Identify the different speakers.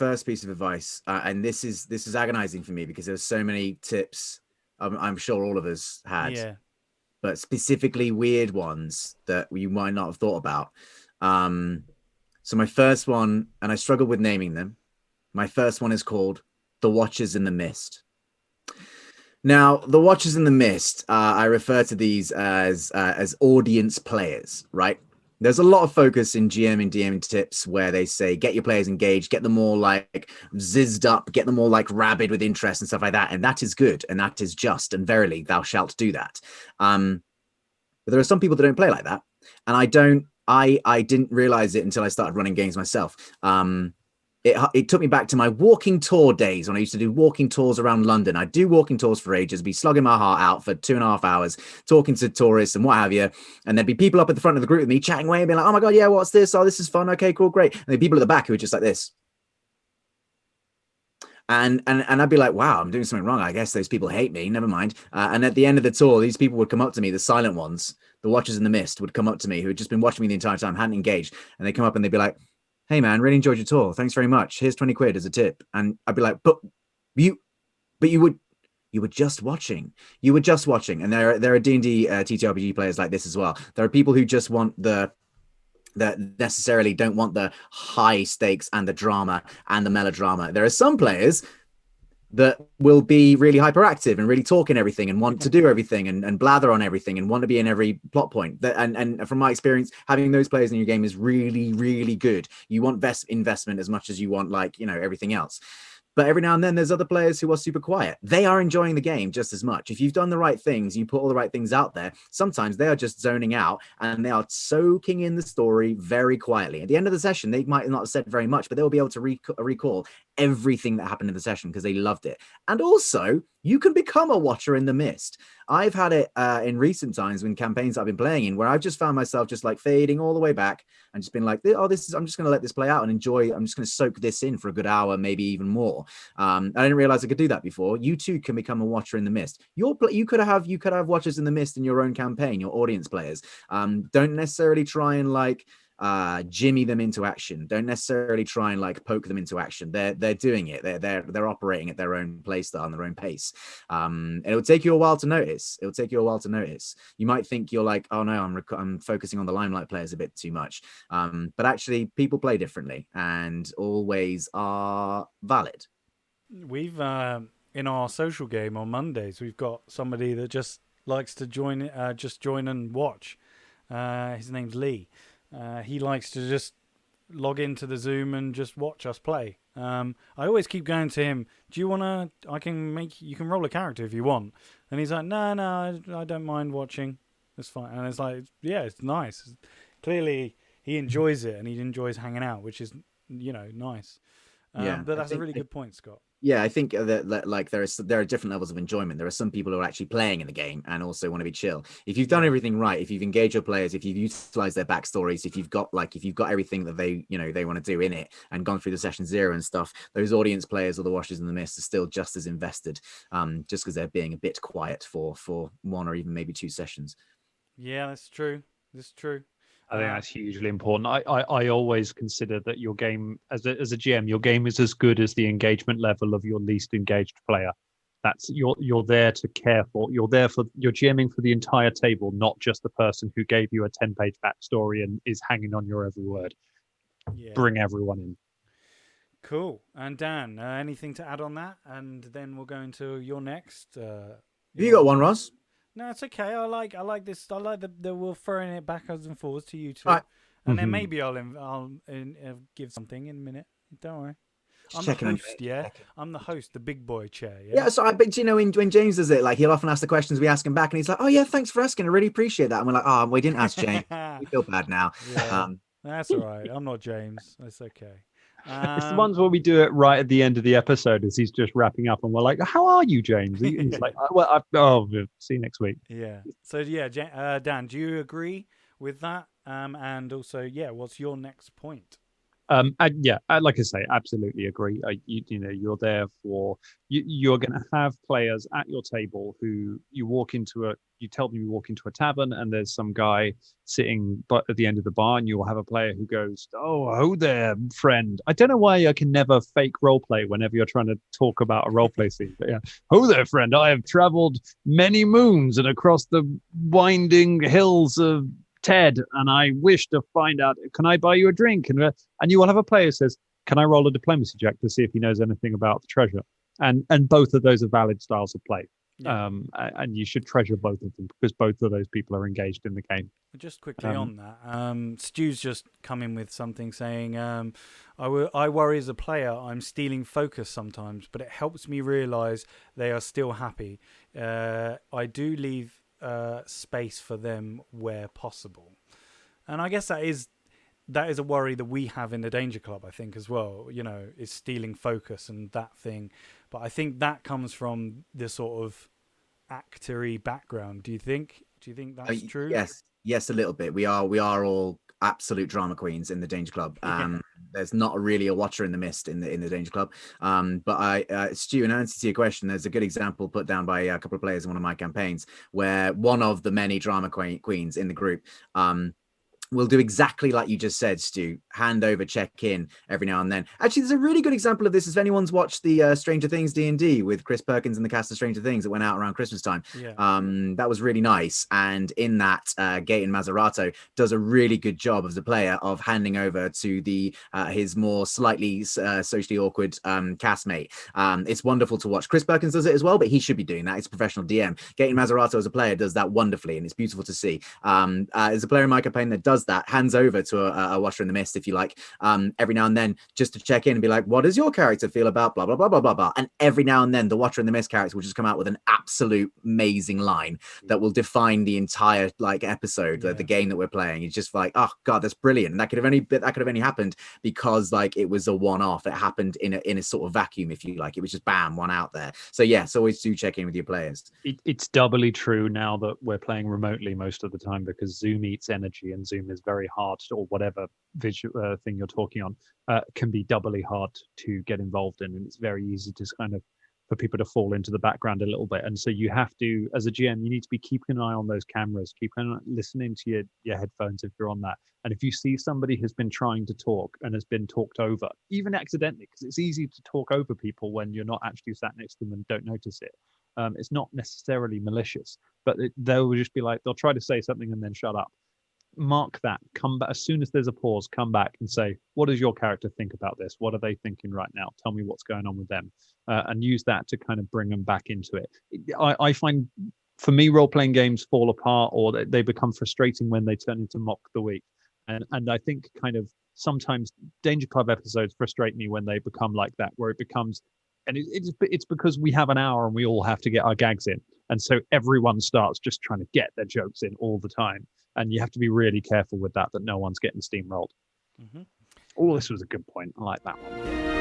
Speaker 1: first piece of advice, and this is agonizing for me because there's so many tips I'm sure all of us had,
Speaker 2: Yeah.
Speaker 1: but specifically weird ones that you might not have thought about. So my first one, and I struggled with naming them. My first one is called The Watchers in the Mist. Now, the Watchers in the Mist, I refer to these as audience players, right? There's a lot of focus in GM and DM tips where they say get your players engaged, get them all like zizzed up, get them all like rabid with interest and stuff like that, and that is good and that is just, and verily thou shalt do that. But there are some people that don't play like that, and I didn't realize it until I started running games myself. It took me back to my walking tour days when I used to do walking tours around London. I'd do walking tours for ages, be slugging my heart out for 2.5 hours, talking to tourists and what have you. And there'd be people up at the front of the group with me chatting away and being like, oh my God, yeah, what's this? Oh, this is fun. Okay, cool, great. And then people at the back who were just like this. And I'd be like, wow, I'm doing something wrong. I guess those people hate me. Never mind. And at the end of the tour, these people would come up to me, the silent ones, the Watchers in the Mist would come up to me who had just been watching me the entire time, hadn't engaged. And they come up and they'd be like, hey man, really enjoyed your tour. Thanks very much. Here's 20 quid as a tip. And I'd be like, you, but you were just watching. You were just watching. And there are D&D TTRPG players like this as well. There are people who just want that necessarily don't want the high stakes and the drama and the melodrama. There are some players that will be really hyperactive and really talk in everything and want to do everything and blather on everything and want to be in every plot point. And from my experience, having those players in your game is really, really good. You want investment as much as you want, like, everything else. But every now and then there's other players who are super quiet. They are enjoying the game just as much. If you've done the right things, you put all the right things out there, sometimes they are just zoning out and they are soaking in the story very quietly. At the end of the session, they might not have said very much, but they'll be able to recall everything that happened in the session because they loved it. And also, you can become a watcher in the mist. I've had it in recent times when campaigns I've been playing in where I've just found myself just like fading all the way back and just been like, oh, I'm just going to let this play out and enjoy. I'm just going to soak this in for a good hour, maybe even more. I didn't realize I could do that before. You too can become a watcher in the mist. You could have watchers in the mist in your own campaign, your audience players. Don't necessarily try and like jimmy them into action. Don't necessarily try and like poke them into action. They're doing it. They're operating at their own play style and their own pace. It'll take you a while to notice. You might think you're like, oh no, I'm focusing on the limelight players a bit too much. But actually people play differently and always are valid.
Speaker 2: We've in our social game on Mondays, we've got somebody that just likes to join and watch. His name's Lee. He likes to just log into the Zoom and just watch us play. I always keep going to him, do you want to, you can roll a character if you want. And he's like, no, I don't mind watching. It's fine. And it's like, yeah, it's nice. Clearly he enjoys it and he enjoys hanging out, which is, nice.
Speaker 1: Yeah,
Speaker 2: But that's a really good point, Scott.
Speaker 1: Yeah, I think that like there are different levels of enjoyment. There are some people who are actually playing in the game and also want to be chill. If you've done everything right, if you've engaged your players, if you've utilized their backstories, if you've got everything that they want to do in it and gone through the session zero and stuff, those audience players or the Watchers in the Mist are still just as invested, just because they're being a bit quiet for one or even maybe two sessions.
Speaker 2: Yeah, that's true.
Speaker 3: I think that's hugely important. I always consider that your game, as a GM, your game is as good as the engagement level of your least engaged player. That's you're there to care for. You're GMing for the entire table, not just the person who gave you a 10-page backstory and is hanging on your every word. Yeah. Bring everyone in.
Speaker 2: Cool. And Dan, anything to add on that? And then we'll go into your next.
Speaker 1: You got one, Ross?
Speaker 2: No, it's okay. I like this. I like the we're throwing it backwards and forwards to you two,
Speaker 1: right.
Speaker 2: And then maybe I'll give something in a minute. Don't worry. I'm the host, yeah. I'm the host, the big boy chair, yeah.
Speaker 1: Yeah. So I bet when James does it, like he'll often ask the questions, we ask him back, and he's like, "Oh yeah, thanks for asking. I really appreciate that." And we're like, "Oh, we didn't ask James. We feel bad now."
Speaker 2: Yeah, that's all right. I'm not James. That's okay.
Speaker 3: It's the ones where we do it right at the end of the episode as he's just wrapping up and we're like, how are you, James? He's like, we'll see you next week.
Speaker 2: Yeah. So, yeah, Dan, do you agree with that? And also, what's your next point?
Speaker 3: Like I say, absolutely agree. You're there for you're going to have players at your table who you tell them you walk into a tavern and there's some guy sitting but at the end of the bar, and you'll have a player who goes, "Oh there, friend." I don't know why I can never fake roleplay whenever you're trying to talk about a roleplay scene. But yeah, "Oh there, friend. I have traveled many moons and across the winding hills of Ted, and I wish to find out, can I buy you a drink?" And you will have a player who says, "Can I roll a diplomacy check to see if he knows anything about the treasure?" And both of those are valid styles of play.
Speaker 2: Yeah.
Speaker 3: And you should treasure both of them because both of those people are engaged in the game.
Speaker 2: Just quickly on that, Stu's just come in with something saying, I worry as a player I'm stealing focus sometimes, but it helps me realise they are still happy. I do leave space for them where possible. And I guess that is a worry that we have in the Danger Club, I think, as well, is stealing focus and that thing. But I think that comes from the sort of actory background. Do you think that's true?
Speaker 1: Yes, a little bit. We are all absolute drama queens in the Danger Club. There's not really a watcher in the mist in the Danger Club. But Stu, in answer to your question, there's a good example put down by a couple of players in one of my campaigns where one of the many drama queens in the group will do exactly like you just said, Stu. Hand over, check in every now and then. Actually, there's a really good example of this. If anyone's watched the Stranger Things D&D with Chris Perkins and the cast of Stranger Things that went out around Christmas time, that was really nice. And in that, Gaten Mazzarato does a really good job as a player of handing over to the his more slightly socially awkward castmate. It's wonderful to watch. Chris Perkins does it as well, but he should be doing that. It's a professional DM. Gaten Mazzarato as a player does that wonderfully, and it's beautiful to see. As a player in my campaign that does that, hands over to a watcher in the mist, if you like, every now and then, just to check in and be like, "What does your character feel about blah blah blah blah blah blah?" And every now and then, the watcher in the mist character will just come out with an absolute amazing line that will define the entire episode, the game that we're playing. It's just like, oh god, that's brilliant. And that could have only happened because it was a one-off. It happened in a sort of vacuum, if you like. It was just bam, one out there. So yes, always do check in with your players.
Speaker 3: It's doubly true now that we're playing remotely most of the time because Zoom eats energy, and Zoom is very hard, or whatever visual thing you're talking on can be doubly hard to get involved in, and it's very easy to kind of for people to fall into the background a little bit. And so you have to, as a GM, you need to be keeping an eye on those cameras, keep listening to your headphones if you're on that. And if you see somebody has been trying to talk and has been talked over, even accidentally, because it's easy to talk over people when you're not actually sat next to them and don't notice it. It's not necessarily malicious, but they'll just be like, they'll try to say something and then shut up. Mark that, come back as soon as there's a pause, come back and say, what does your character think about this? What are they thinking right now? Tell me what's going on with them, and use that to kind of bring them back into it. I find, for me, role-playing games fall apart, or they become frustrating when they turn into mock the week. And I think kind of sometimes Danger Club episodes frustrate me when they become like that, where it becomes, and it's because we have an hour and we all have to get our gags in. And so everyone starts just trying to get their jokes in all the time. And you have to be really careful with that no one's getting steamrolled.
Speaker 2: Mm-hmm.
Speaker 3: Oh, this was a good point. I like that one.